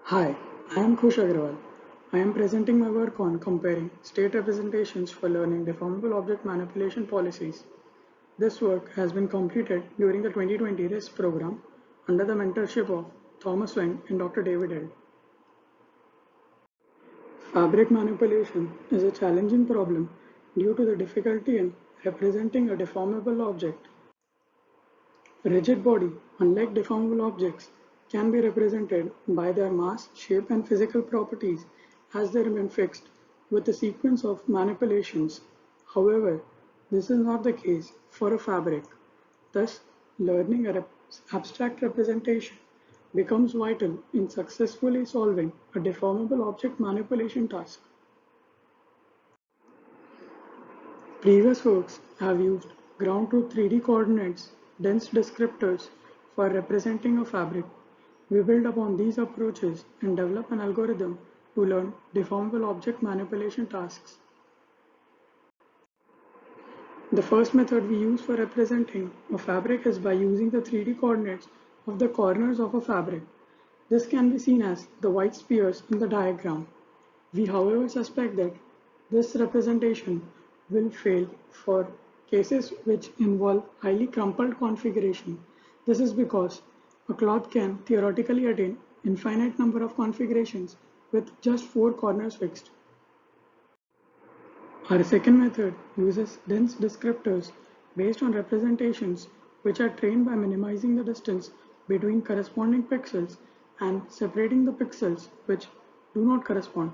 Hi, I am Khush Agrawal. I am presenting my work on comparing state representations for learning deformable object manipulation policies. This work has been completed during the 2020 RISC program under the mentorship of Thomas Weng and Dr. David Eld. Fabric manipulation is a challenging problem due to the difficulty in representing a deformable object. A rigid body, unlike deformable objects, can be represented by their mass, shape, and physical properties as they remain fixed with a sequence of manipulations. However, this is not the case for a fabric. Thus, learning an abstract representation becomes vital in successfully solving a deformable object manipulation task. Previous works have used ground truth 3D coordinates, dense descriptors for representing a fabric. We build upon these approaches and develop an algorithm to learn deformable object manipulation tasks. The first method we use for representing a fabric is by using the 3D coordinates of the corners of a fabric. This can be seen as the white spheres in the diagram. We, however, suspect that this representation will fail for cases which involve highly crumpled configuration. This is because a cloth can theoretically attain infinite number of configurations with just 4 corners fixed. Our second method uses dense descriptors based on representations which are trained by minimizing the distance between corresponding pixels and separating the pixels which do not correspond.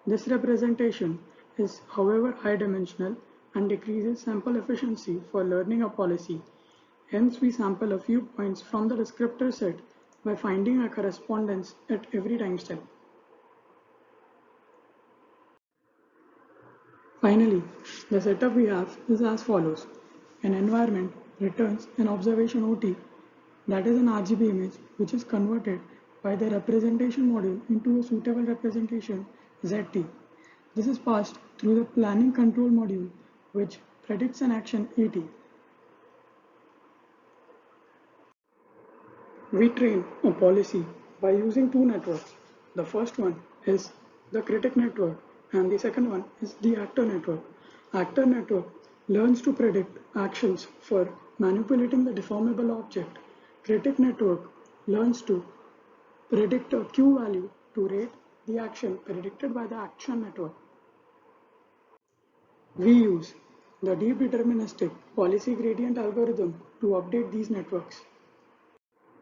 This representation is, however, high dimensional and decreases sample efficiency for learning a policy. Hence, we sample a few points from the descriptor set by finding a correspondence at every time step. Finally, the setup we have is as follows. An environment returns an observation OT, that is an RGB image, which is converted by the representation module into a suitable representation ZT. This is passed through the planning control module, which predicts an action AT. We train a policy by using two networks. The first one is the critic network and the second one is the actor network. Actor network learns to predict actions for manipulating the deformable object. Critic network learns to predict a Q value to rate the action predicted by the action network. We use the deep deterministic policy gradient algorithm to update these networks.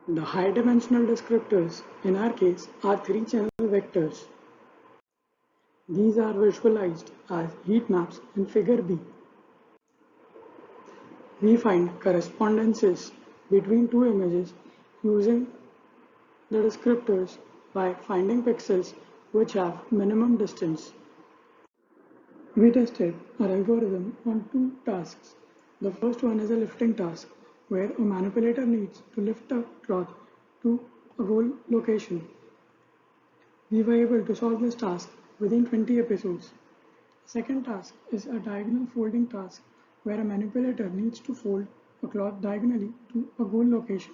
The high-dimensional descriptors, in our case, are 3-channel vectors. These are visualized as heat maps in figure B. We find correspondences between two images using the descriptors by finding pixels which have minimum distance. We tested our algorithm on two tasks. The first one is a lifting task, where a manipulator needs to lift a cloth to a goal location. We were able to solve this task within 20 episodes. The second task is a diagonal folding task, where a manipulator needs to fold a cloth diagonally to a goal location.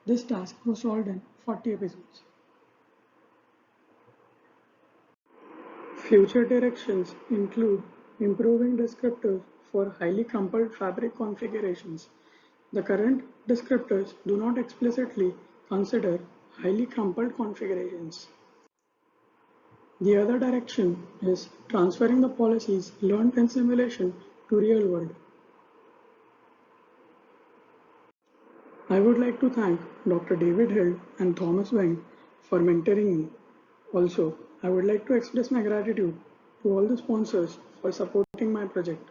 This task was solved in 40 episodes. Future directions include improving descriptors for highly crumpled fabric configurations. The current descriptors do not explicitly consider highly crumpled configurations. The other direction is transferring the policies learned in simulation to real world. I would like to thank Dr. David Hill and Thomas Weng for mentoring me. Also, I would like to express my gratitude to all the sponsors for supporting my project.